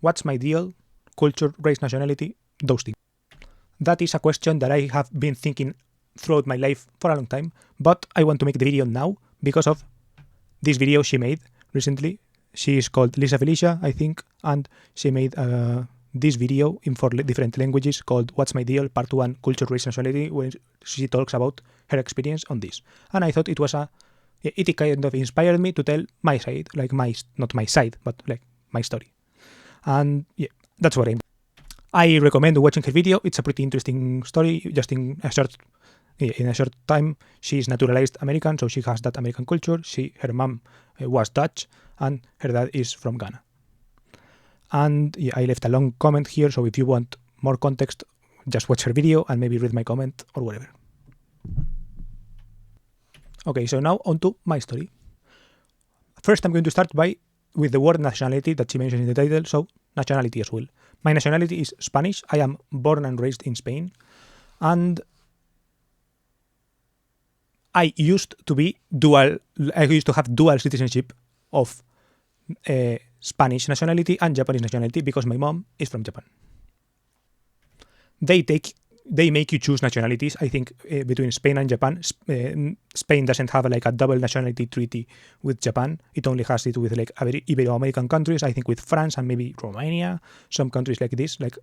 what's my deal? Culture, race, nationality, those things. That is a question that I have been thinking throughout my life for a long time, but I want to make the video now because of this video she made recently. She is called Lisa Felicia, I think, and she made this video in 4 different languages called What's My Deal? Part 1, Culture, Race, Nationality, where she talks about her experience on this. And I thought it kind of inspired me to tell my side, like not my side, but like my story. And yeah, that's what I recommend watching her video. It's a pretty interesting story. Just in a short time, she is naturalized American, so she has that American culture. Her mom was Dutch, and her dad is from Ghana. And yeah, I left a long comment here, so if you want more context, just watch her video and maybe read my comment or whatever. Okay, so now on to my story. First, I'm going to start with the word nationality that she mentioned in the title, so nationality as well. My nationality is Spanish. I am born and raised in Spain, and I used to have dual citizenship of Spanish nationality and Japanese nationality because my mom is from Japan. They make you choose nationalities. I think between Spain and Japan, Spain doesn't have like a double nationality treaty with Japan. It only has it with like Ibero-American countries. I think with France and maybe Romania, some countries like this. Like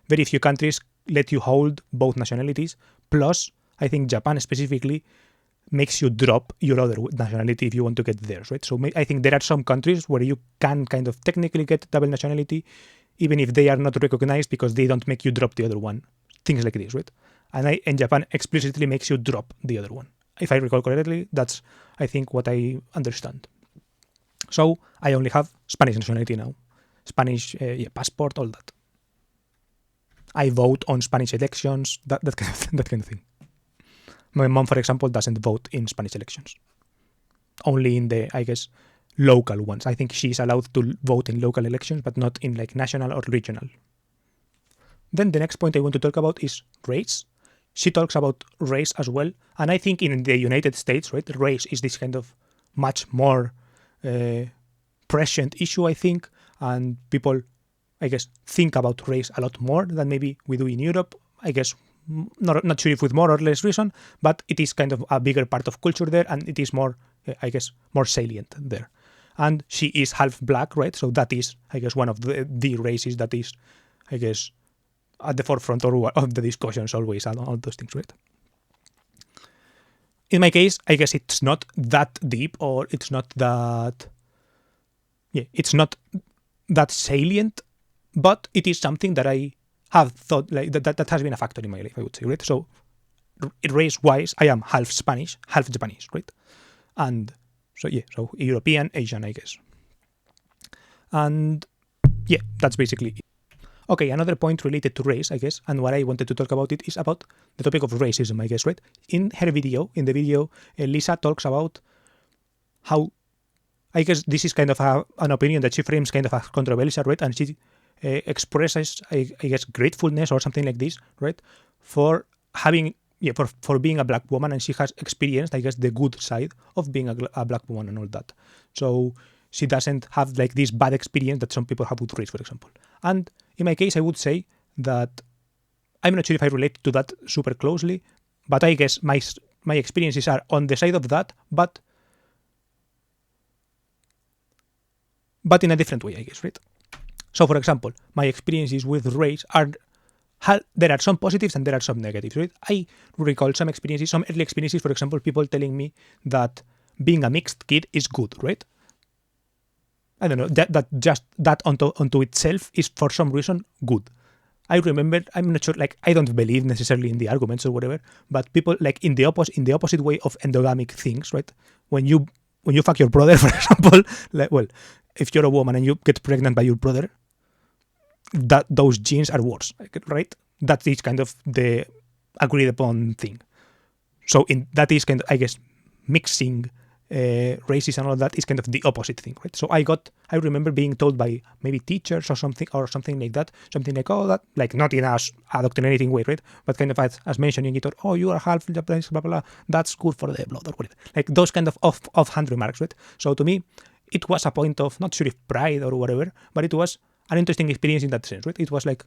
very few countries let you hold both nationalities. Plus, I think Japan specifically makes you drop your other nationality if you want to get theirs, right? So I think there are some countries where you can kind of technically get double nationality, even if they are not recognized because they don't make you drop the other one. Things like this, right? And Japan explicitly makes you drop the other one. If I recall correctly, that's, I think, what I understand. So I only have Spanish nationality now. Spanish passport, all that. I vote on Spanish elections, that kind of thing. My mom, for example, doesn't vote in Spanish elections. Only in the, I guess, local ones. I think she's allowed to vote in local elections, but not in like national or regional. Then the next point I want to talk about is race. She talks about race as well. And I think in the United States, right, race is this kind of much more prescient issue, I think. And people, I guess, think about race a lot more than maybe we do in Europe. I guess, not sure if with more or less reason, but it is kind of a bigger part of culture there. And it is more, I guess, more salient there. And she is half black, right? So that is, I guess, one of the races that is, I guess, at the forefront of the discussions always, and all those things, right? In my case, I guess it's not that deep, or it's not that salient, but it is something that I have thought like that has been a factor in my life, I would say, right? So race-wise, I am half Spanish, half Japanese, right? And so European, Asian, I guess. And yeah, that's basically it. Okay, another point related to race, I guess, and what I wanted to talk about it is about the topic of racism, I guess, right? In the video, Lisa talks about how, I guess this is kind of an opinion that she frames kind of as controversial, right? And she expresses, I guess, gratefulness or something like this, right? For having, for being a black woman, and she has experienced, I guess, the good side of being a black woman and all that. So she doesn't have like this bad experience that some people have with race, for example. And in my case, I would say that I'm not sure if I relate to that super closely, but I guess my experiences are on the side of that, but in a different way, I guess, right? So, for example, my experiences with race there are some positives and there are some negatives, right? I recall some early experiences, for example, people telling me that being a mixed kid is good, right? I don't know, that onto itself is for some reason good. I remember, I'm not sure, like, I don't believe necessarily in the arguments or whatever, but people like in the opposite way of endogamic things, right? When you fuck your brother, for example, like, well, if you're a woman and you get pregnant by your brother, those genes are worse, right? That is kind of the agreed upon thing. So that is kind of, I guess, mixing races and all that is kind of the opposite thing, right? So I remember being told by maybe teachers or something like that, something like, oh, that, like, not in a indoctrinating way, right? But kind of as mentioning it, or, oh, you are half Japanese, blah, blah, blah, that's good for the blood or whatever. Like those kind of offhand remarks, right? So to me, it was a point of, not sure if pride or whatever, but it was an interesting experience in that sense, right? It was like,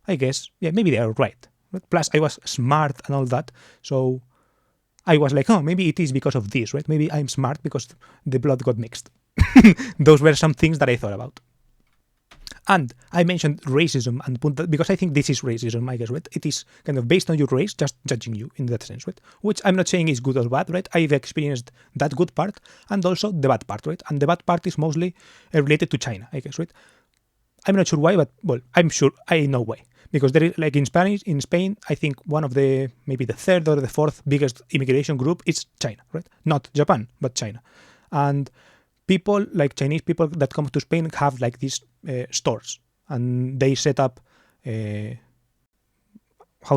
I guess, yeah, maybe they are right. Plus, I was smart and all that, so I was like, maybe it is because of this, right? Maybe I'm smart because the blood got mixed. Those were some things that I thought about. And I mentioned racism and because I think this is racism, I guess, right? It is kind of based on your race, just judging you in that sense, right? Which I'm not saying is good or bad, right? I've experienced that good part and also the bad part, right? And the bad part is mostly related to China, I guess, right? I'm not sure why, but well, I'm sure I know why. Because there is, like in Spain, I think one of the, maybe the third or the fourth biggest immigration group is China, right? Not Japan, but China. And people, like Chinese people that come to Spain have like these stores, and they set up, how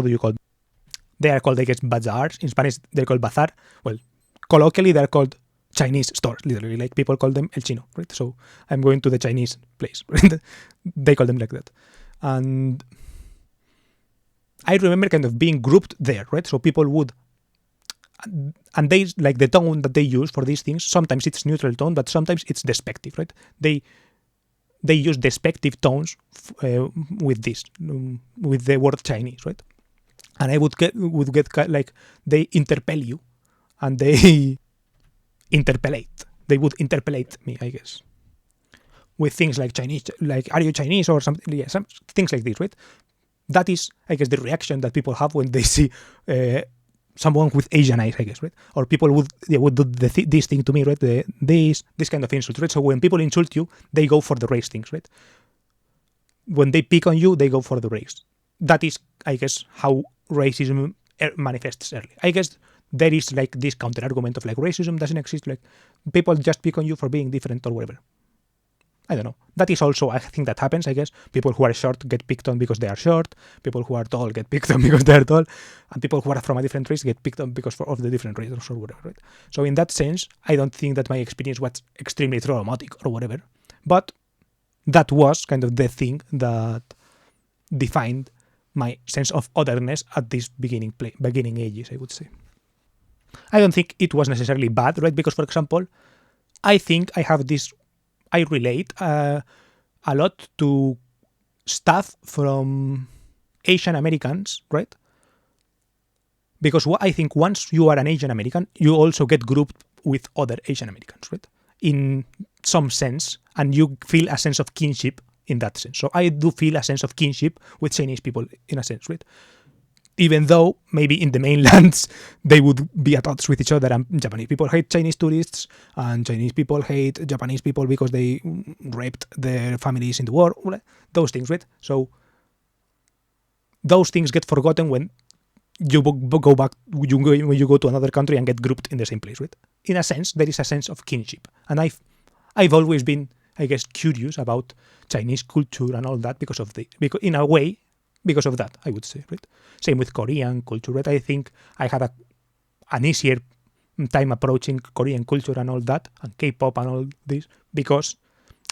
do you call them? They are called, I guess, bazaars. In Spanish, they're called bazar. Well, colloquially, they're called Chinese stores, literally. Like people call them El Chino, right? So I'm going to the Chinese place. Right? They call them like that. And I remember kind of being grouped there, right? So people would, and they, like the tone that they use for these things, sometimes it's neutral tone, but sometimes it's despective, right? They use despective tones with this, with the word Chinese, right? And I would get like, they interpel you, and they interpellate. They would interpellate me, I guess, with things like Chinese, like, are you Chinese or something? Yeah, some things like this, right? That is, I guess, the reaction that people have when they see someone with Asian eyes, I guess, right? Or people would do this thing to me, right? This kind of insult, right? So when people insult you, they go for the race things, right? When they pick on you, they go for the race. That is, I guess, how racism manifests early. I guess there is like this counter argument of like racism doesn't exist, like people just pick on you for being different or whatever. I don't know. That is also, I think that happens, I guess. People who are short get picked on because they are short. People who are tall get picked on because they are tall. And people who are from a different race get picked on because of the different race or whatever, right? So in that sense, I don't think that my experience was extremely traumatic or whatever. But that was kind of the thing that defined my sense of otherness at this beginning ages, I would say. I don't think it was necessarily bad, right? Because, for example, I think I relate a lot to stuff from Asian Americans, right? Because I think once you are an Asian American, you also get grouped with other Asian Americans, right? In some sense, and you feel a sense of kinship in that sense. So I do feel a sense of kinship with Chinese people in a sense, right? Even though maybe in the mainlands they would be at odds with each other, and Japanese people hate Chinese tourists and Chinese people hate Japanese people because they raped their families in the war, those things, right? So those things get forgotten when you go back, when you go to another country and get grouped in the same place, right? In a sense, there is a sense of kinship, and I've always been, I guess, curious about Chinese culture and all that because in a way, because of that, I would say, right? Same with Korean culture, right? I think I had an easier time approaching Korean culture and all that, and K-pop and all this, because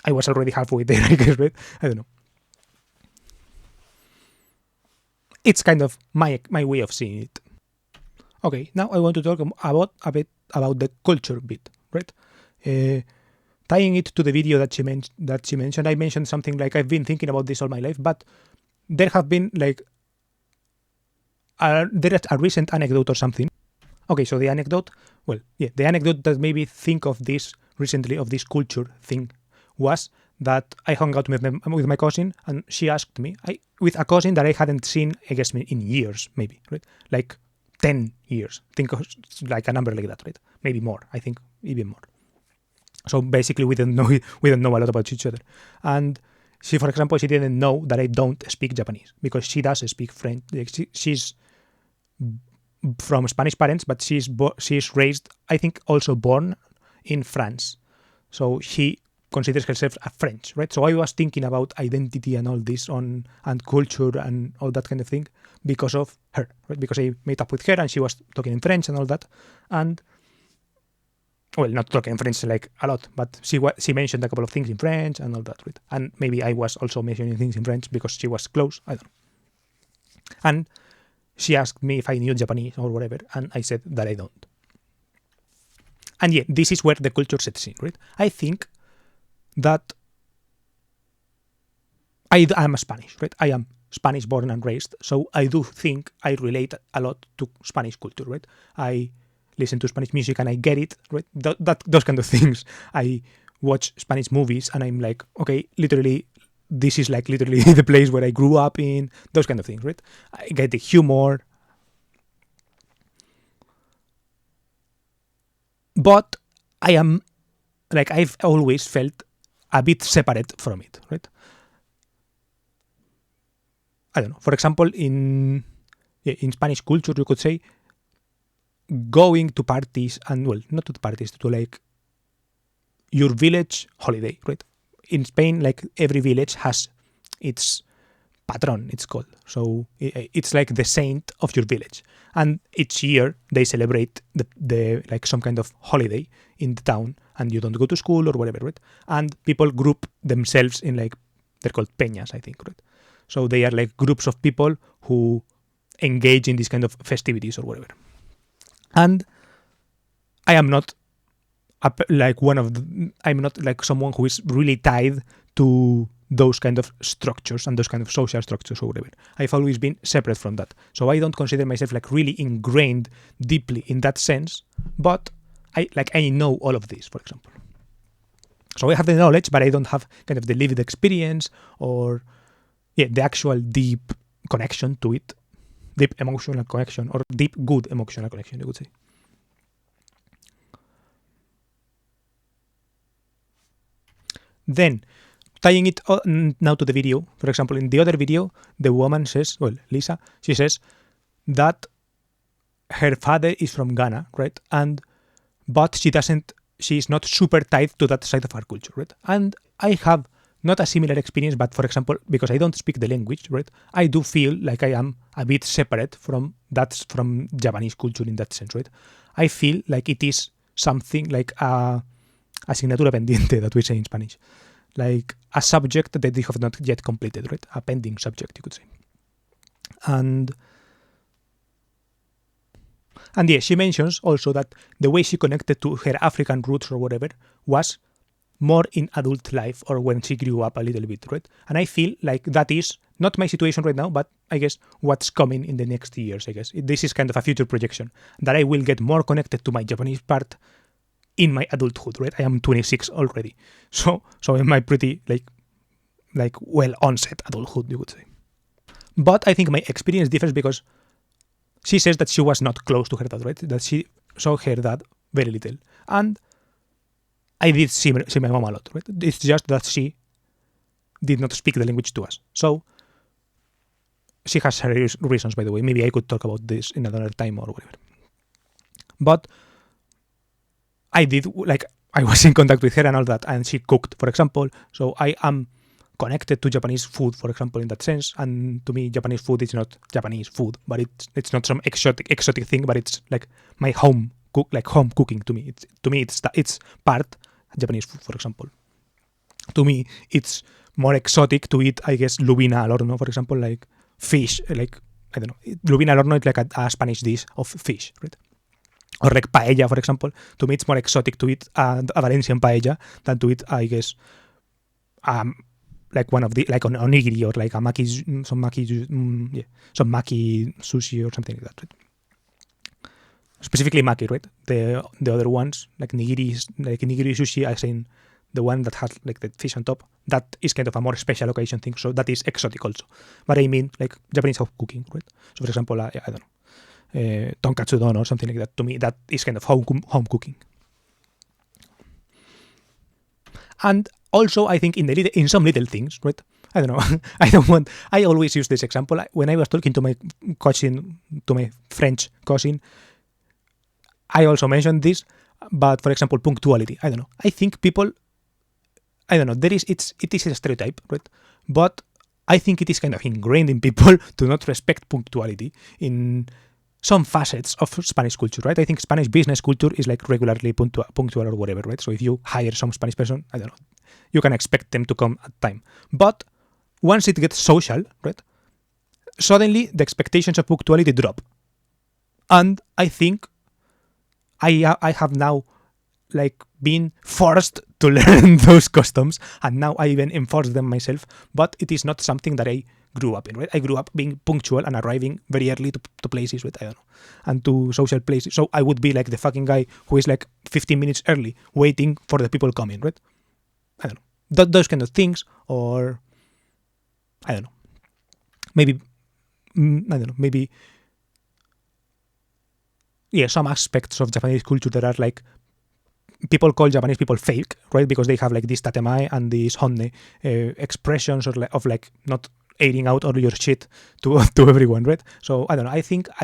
I was already halfway there, I guess, right? I don't know. It's kind of my way of seeing it. Okay, now I want to talk a bit about the culture bit, right? Tying it to the video that she mentioned, I mentioned something like, I've been thinking about this all my life, but there have been like there is a recent anecdote or something. Okay, so the anecdote, the anecdote that made me think of this recently, of this culture thing, was that I hung out with my cousin, and she asked me, with a cousin that I hadn't seen, I guess, in years, maybe, right? Like 10 years. Think of like a number like that, right? Maybe more, I think, even more. So basically, we don't know a lot about each other. And she, for example, she didn't know that I don't speak Japanese, because she does speak French. Like she's from Spanish parents, but she's raised, I think, also born in France. So she considers herself a French, right? So I was thinking about identity and all this and culture and all that kind of thing because of her, right? Because I met up with her and she was talking in French and all that. And, well, not talking in French like a lot, but she mentioned a couple of things in French and all that, right? And maybe I was also mentioning things in French because she was close, I don't know. And she asked me if I knew Japanese or whatever, and I said that I don't. And yeah, this is where the culture sets in, right? I think that I am Spanish, right? I am Spanish born and raised, so I do think I relate a lot to Spanish culture, right? I listen to Spanish music and I get it, right? Those kind of things. I watch Spanish movies and I'm like, okay, literally, this is like literally the place where I grew up in. Those kind of things, right? I get the humor, but I am like I've always felt a bit separate from it, right? I don't know. For example, in Spanish culture, you could say going to parties and well, not to parties, to like your village holiday, right? In Spain, like every village has its patron, it's called. So it's like the saint of your village, and each year they celebrate the like some kind of holiday in the town, and you don't go to school or whatever, right? And people group themselves in like they're called peñas, I think, right? So they are like groups of people who engage in these kind of festivities or whatever. And I am not like I'm not like someone who is really tied to those kind of structures and those kind of social structures or whatever. I've always been separate from that. So I don't consider myself like really ingrained deeply in that sense, but I know all of this, for example. So I have the knowledge, but I don't have kind of the lived experience or the actual deep connection to it, deep emotional connection or deep good emotional connection, you could say. Then, tying it now to the video, for example, in the other video, the woman says, well, Lisa, she says that her father is from Ghana, right? But she's not super tied to that side of our culture, right? And I have not a similar experience, but for example, because I don't speak the language, right? I do feel like I am a bit separate from Japanese culture in that sense, right? I feel like it is something like a asignatura pendiente that we say in Spanish, like a subject that they have not yet completed, right? A pending subject, you could say. And yeah, she mentions also that the way she connected to her African roots or whatever was more in adult life or when she grew up a little bit, right? And I feel like that is not my situation right now, but I guess what's coming in the next years, I guess. This is kind of a future projection, that I will get more connected to my Japanese part in my adulthood, right? I am 26 already. So in my pretty like well onset adulthood, you would say. But I think my experience differs because she says that she was not close to her dad, right? That she saw her dad very little. And I did see my mom a lot, right? It's just that she did not speak the language to us. So she has her reasons, by the way. Maybe I could talk about this in another time or whatever. But I did, like, I was in contact with her and all that, and she cooked, for example. So I am connected to Japanese food, for example, in that sense. And to me, Japanese food is not Japanese food, but it's not some exotic thing, but it's like my home cooking to me. It's part Japanese food, for example. To me, it's more exotic to eat, I guess, lubina al horno, for example, like fish, like, I don't know. Lubina al horno is like a Spanish dish of fish, right? Or like paella, for example. To me, it's more exotic to eat a Valencian paella than to eat, I guess, like one of the, like an onigiri or like some maki sushi or something like that, right? Specifically maki, right? The other ones, like nigiri sushi, I saying the one that has like the fish on top, that is kind of a more special occasion thing, so that is exotic also. But I mean, like Japanese home cooking, right? So for example, I don't know, tonkatsu don or something like that. To me, that is kind of home cooking. And also, I think in some little things, right? I don't know. I always use this example when I was talking to my French cousin. I also mentioned this, but for example, punctuality. I don't know. I think people, I don't know. It is a stereotype, right? But I think it is kind of ingrained in people to not respect punctuality in some facets of Spanish culture, right? I think Spanish business culture is like regularly punctual or whatever, right? So if you hire some Spanish person, I don't know, you can expect them to come at time. But once it gets social, right, suddenly the expectations of punctuality drop. And I think I have now like been forced to learn those customs, and now I even enforce them myself. But it is not something that I grew up in, right? I grew up being punctual and arriving very early to places, right? I don't know, and to social places. So I would be like the fucking guy who is like 15 minutes early, waiting for the people coming, right? I don't know, those kind of things, or I don't know, maybe I don't know, maybe some aspects of Japanese culture that are like, people call Japanese people fake, right? Because they have like this tatemae and these honne expressions of like not airing out all your shit to everyone, right? So I don't know. I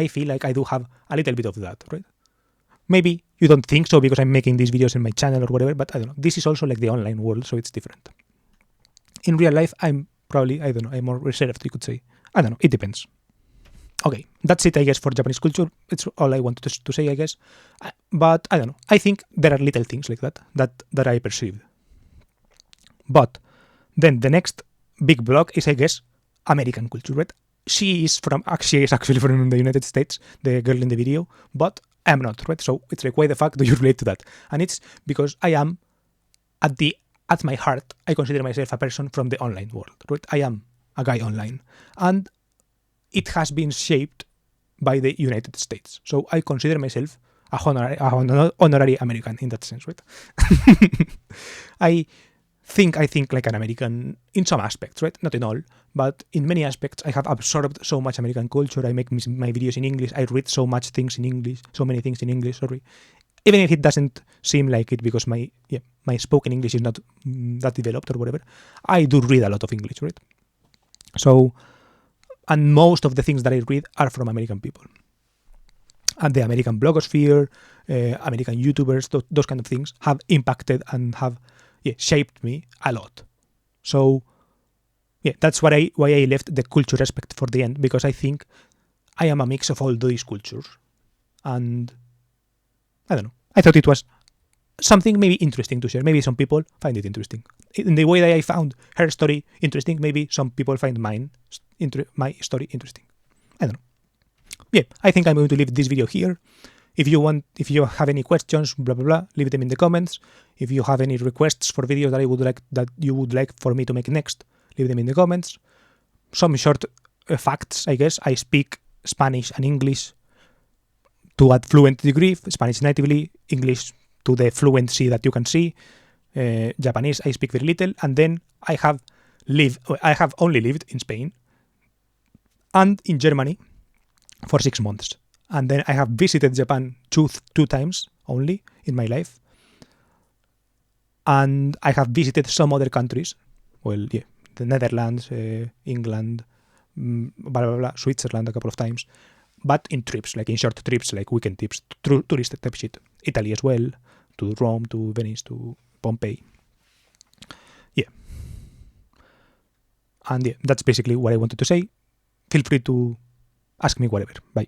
feel like I do have a little bit of that, right? Maybe you don't think so because I'm making these videos in my channel or whatever, but I don't know. This is also like the online world, so it's different. In real life, I'm probably, I don't know, I'm more reserved, you could say. I don't know. It depends. Okay, that's it, I guess, for Japanese culture. It's all I wanted to say, I guess. But I don't know. I think there are little things like that I perceived. But then the next big block is, I guess, American culture, right? She is actually from the United States, the girl in the video, but I'm not, right? So it's like, why the fuck do you relate to that? And it's because I am, at my heart, I consider myself a person from the online world, right? I am a guy online. And it has been shaped by the United States. So I consider myself a honorary American in that sense, right? I think like an American in some aspects, right? Not in all, but in many aspects, I have absorbed so much American culture. I make my videos in English. I read so many things in English, sorry. Even if it doesn't seem like it because my spoken English is not that developed or whatever, I do read a lot of English, right? So, and most of the things that I read are from American people. And the American blogosphere, American YouTubers, those kind of things have impacted and have shaped me a lot. So, that's why I left the culture aspect for the end, because I think I am a mix of all these cultures. And I don't know. I thought it was something maybe interesting to share. Maybe some people find it interesting. In the way that I found her story interesting, maybe some people find my story interesting. I don't know. I think I'm going to leave this video here. If you have any questions, blah blah blah, leave them in the comments. If you have any requests for videos that you would like for me to make next, leave them in the comments. Some short facts, I guess. I speak Spanish and English to a fluent degree. Spanish natively, English to the fluency that you can see. Japanese I speak very little, and then I have only lived in Spain and in Germany for 6 months, and then I have visited Japan two times only in my life, and I have visited some other countries. Well, the Netherlands, England, blah blah blah, Switzerland a couple of times, but in trips, like in short trips, like weekend trips, tourist type shit. Italy as well, to Rome, to Venice, to Pompeii. And that's basically what I wanted to say. Feel free to ask me whatever. Bye.